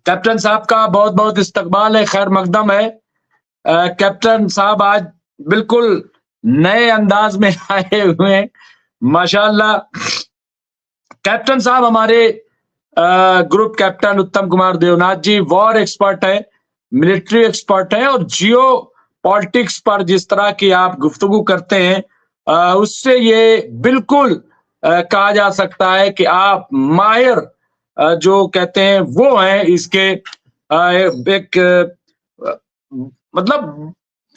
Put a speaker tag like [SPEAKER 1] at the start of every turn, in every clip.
[SPEAKER 1] Captain साहब का बहुत-बहुत इस्तकबाल है, खैर मकदम है। कैप्टन साहब आज बिल्कुल नए अंदाज में आए हुए हैं, माशाअल्लाह। कैप्टन साहब हमारे ग्रुप कैप्टन उत्तम कुमार देवनाथ जी वॉर एक्सपर्ट है, मिलिट्री एक्सपर्ट है और जियो पॉलिटिक्स पर जिस तरह की आप गुफ्तगू करते हैं, उससे ये बिल्कुल कहा जा सकता है कि आप माहिर जो कहते हैं वो हैं इसके एक मतलब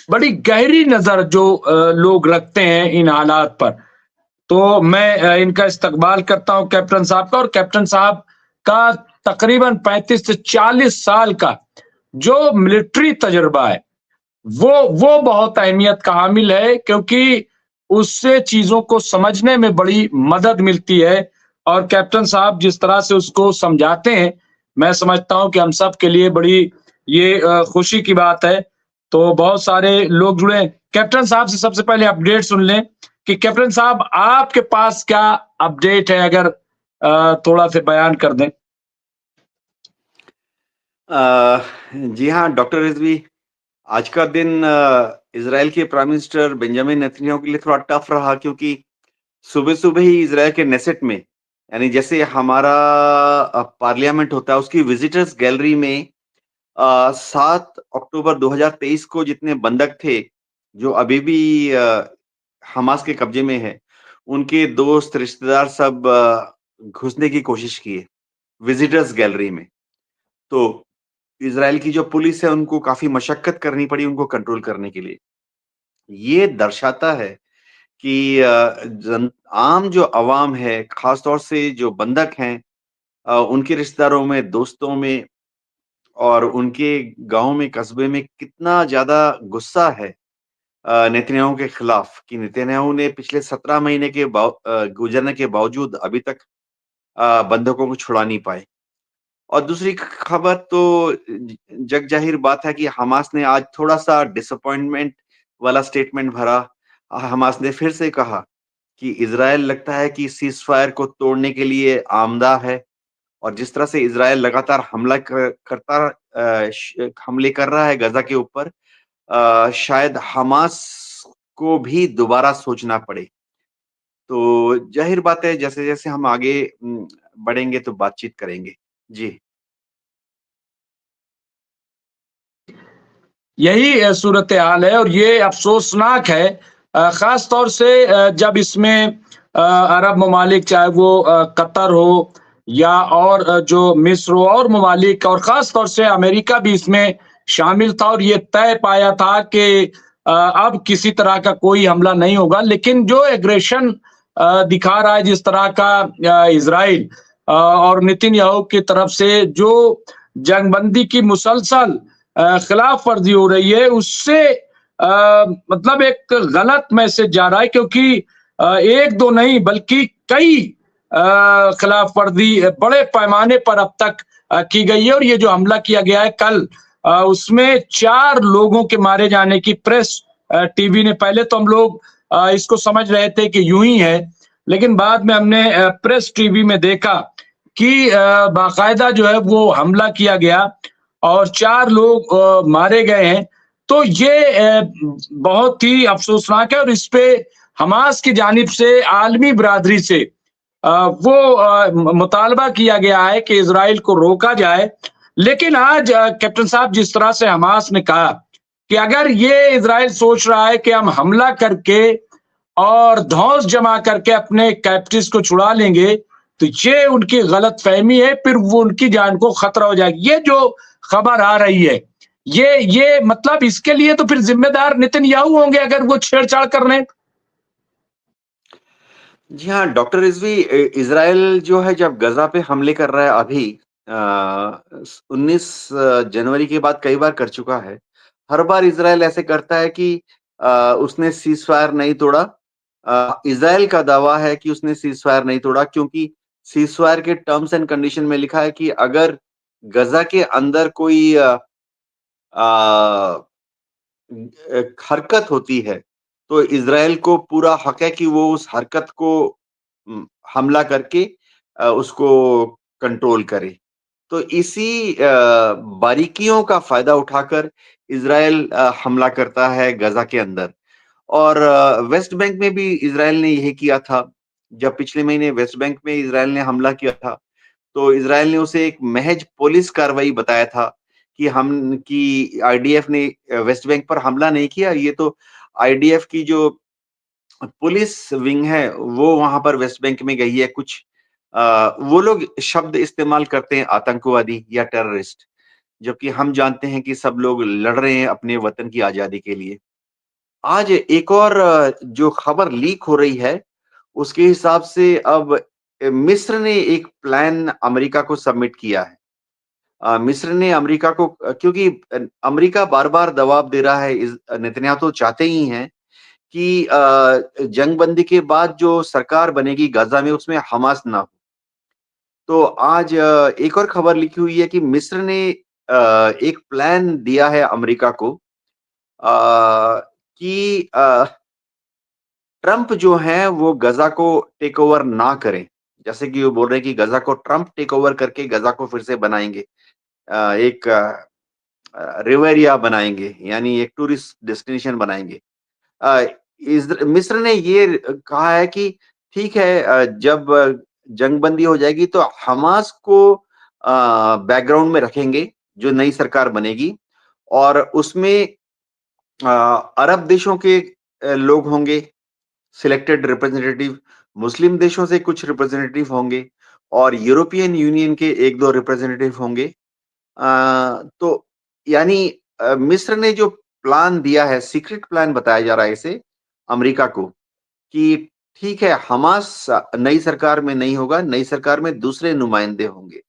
[SPEAKER 1] बड़ी गहरी नजर जो लोग रखते हैं इन हालात पर। तो मैं इनका इस्तकबाल करता हूं कैप्टन साहब का, और कैप्टन साहब का तकरीबन 35 से 40 साल का जो मिलिट्री तजुर्बा है वो बहुत अहमियत का हामिल है, क्योंकि उससे चीजों को समझने में बड़ी मदद मिलती है। और कैप्टन साहब जिस तरह से उसको समझाते हैं, मैं समझता हूं कि हम सब के लिए बड़ी ये खुशी की बात है। तो बहुत सारे लोग जुड़े हैं। कैप्टन साहब से सबसे पहले अपडेट सुन लें कि कैप्टन साहब आपके पास क्या अपडेट है, अगर थोड़ा से बयान कर दें।
[SPEAKER 2] जी हाँ, डॉक्टर रिजवी, आज का दिन इज़राइल के प्राइम मिनिस्टर बेंजामिन नेतन्याहू के लिए थोड़ा टफ रहा, क्योंकि सुबह-सुबह ही इज़राइल के नेसेट में, यानी जैसे हमारा पार्लियामेंट होता है, उसकी विजिटर्स गैलरी में 7 अक्टूबर 2023 को जितने बंधक थे, जो अभी भी हमास के कब्जे में है, उनके दोस्त, रिश्तेदार सब घुसने की कोशिश किए, विजिटर्स गैलरी में। तो इज़राइल की जो पुलिस है, उनको काफ़ी मशक्कत करनी पड़ी उनको कंट्रोल करने के लिए। ये दर्शाता है कि आम जो अवाम है, ख़ास तौर से जो बंधक हैं, उनके रिश्तेदारों में, दोस्तों में और उनके गाँव में, कस्बे में कितना ज़्यादा गुस्सा है नेतन्याहू के खिलाफ, कि नेतन्याहू ने पिछले 17 महीने के गुजरने के बावजूद अभी तक बंधकों को छुड़ा नहीं पाए। और दूसरी खबर तो जग जाहिर बात है कि हमास ने आज थोड़ा-सा डिसअपॉइंटमेंट वाला स्टेटमेंट भरा। हमास ने फिर से कहा कि इज़राइल लगता है कि सीज़फायर को तोड़ने के लिए आमदा है, और जिस तरह से इज़राइल लगातार हमले कर रहा है गज़ा के ऊपर, शायद हमास को भी दोबारा सोचना पड़े। तो ज़ाहिर बात है, जैसे-जैसे हम आगे बढ़ेंगे तो बातचीत करेंगे। जी।
[SPEAKER 1] यही सूरत हाल है और ये अफसोसनाक है, खास तौर से जब इसमें अरब ममालिक, चाहे वो कतर हो या और जो मिस्र हो और ममालिक, और खास तौर से अमेरिका भी इसमें शामिल था, और ये तय पाया था कि अब किसी तरह का कोई हमला नहीं होगा। लेकिन जो एग्रेशन दिखा रहा है जिस तरह का इजराइल और नेतन्याहू की तरफ से जो जंगबंदी की मुसलसल खिलाफ वर्जी हो रही है, उससे मतलब एक गलत मैसेज जा रहा है, क्योंकि एक दो नहीं बल्कि कई खिलाफ वर्जी बड़े पैमाने पर अब तक की गई है। और ये जो हमला किया गया है कल, उसमें 4 लोगों के मारे जाने की प्रेस टीवी ने, पहले तो हम लोग इसको समझ रहे थे कि यूं ही है, लेकिन बाद में हमने प्रेस टीवी में देखा कि बाकायदा जो है वो हमला किया गया और 4 लोग मारे गए हैं। तो ये बहुत ही अफसोसनाक है, और इस पे हमास की जानिब से आलमी बिरादरी से वो मुतालबा किया गया है कि इजराइल को रोका जाए। लेकिन आज कैप्टन साहब जिस तरह से हमास ने कहा कि अगर ये इजराइल सोच रहा है कि हम हमला करके और धौंस जमा करके अपने कैप्टिव्स को छुड़ा लेंगे, तो ये उनकी गलतफहमी है, फिर वो उनकी जान को खतरा हो जाएगा। ये जो खबर आ रही है, ये मतलब इसके लिए तो फिर जिम्मेदार नेतन्याहू होंगे अगर वो छेड़छाड़ कर रहे हैं।
[SPEAKER 2] जी हाँ, डॉक्टर रिज़वी, इज़राइल जो है जब गज़ा पे हमले कर रहा है अभी, 19 जनवरी के बाद कई बार कर चुका है। हर बार इज़राइल ऐसे करता है कि उसने सीज़फायर नहीं तोड़ा। इज़राइल का दावा है कि उसने सीज़फायर नहीं तोड़ा, क्योंकि सीज़फायर के टर्म्स एंड कंडीशन में लिखा है कि अगर गज़ा के अंदर कोई अ, हरकत होती है, तो इज़राइल को पूरा हक है कि वो उस हरकत को हमला करके उसको कंट्रोल करे। तो इसी बारीकियों का फायदा उठाकर इज़राइल हमला करता है गज़ा के अंदर। और वेस्ट बैंक में भी इज़राइल ने यही किया था। जब पिछले महीने वेस्ट बैंक में इज़राइल ने हमला किया था, तो इज़राइल ने उसे एक महज पुलिस कार्रवाई बताया था कि आईडीएफ ने वेस्ट बैंक पर हमला नहीं किया, ये तो आईडीएफ की जो पुलिस विंग है, वो वहाँ पर वेस्ट बैंक में गई है। कुछ वो लोग शब्द इस्तेमाल करते हैं आतंकवादी या टेररिस्ट, जबकि हम जानते हैं कि सब लोग लड़ रहे हैं अपने वतन की आज़ादी के लिए। आज एक और जो खबर लीक हो रही है, उसके हिसाब से अब मिस्र ने एक प्लान अमेरिका को सबमिट किया है। मिस्र ने अमेरिका को क्योंकि अमेरिका बार-बार दबाव दे रहा है, नेतन्याहू तो चाहते ही हैं कि जंगबंदी के बाद जो सरकार बनेगी गाज़ा में, उसमें हमास ना हो। तो आज एक और खबर लिखी हुई है कि मिस्र ने एक प्लान दिया है अमेरिका को, कि ट्रंप जो हैं वो गज़ा को टेक ओवर ना करें। जैसे कि वो बोल रहे हैं कि गज़ा को ट्रंप टेक ओवर करके गज़ा को फिर से बनाएँगे। एक रिवेरिया बनाएँगे, यानी एक टूरिस्ट डेस्टिनेशन बनाएँगे। अ, मिस्र ने ये कहा है कि ठीक है, जब जंगबंदी हो जाएगी तो हमास को बैकग्राउंड में रखेंगे, जो नई सरकार बनेगी, और उसमें अ, अरब देशों के लोग होंगे, सिलेक्टेड रिप्रेजेंटेटिव, मुस्लिम देशों से कुछ रिप्रेजेंटेटिव होंगे और यूरोपियन यूनियन के 1-2 रिप्रेजेंटेटिव होंगे। तो यानी मिस्र ने जो प्लान दिया है, सीक्रेट प्लान बताया जा रहा है इसे अमेरिका को, कि ठीक है, हमास नई सरकार में नहीं होगा, नई सरकार में दूसरे नुमाइंदे होंगे।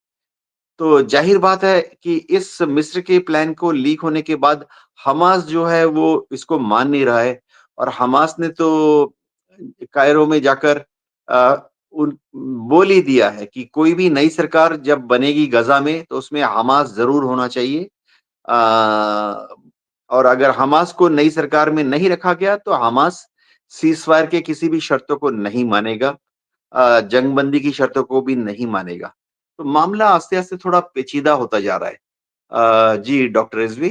[SPEAKER 2] तो ज़ाहिर बात है कि इस मिस्र के प्लान को लीक होने के बाद हमास जो है वो इसको मान नहीं रहा है, और हमास ने तो कायरो में जाकर उन बोल ही दिया है कि कोई भी नई सरकार जब बनेगी गज़ा में तो उसमें हमास ज़रूर होना चाहिए। अ, और अगर हमास को नई सरकार में नहीं रखा गया तो हमास सीज़फायर के किसी भी शर्तों को नहीं मानेगा, जंगबंदी की शर्तों को भी नहीं मानेगा। तो मामला आस्ते-आस्ते थोड़ा पेचीदा होता जा रहा है। जी, डॉक्टर रिज़वी?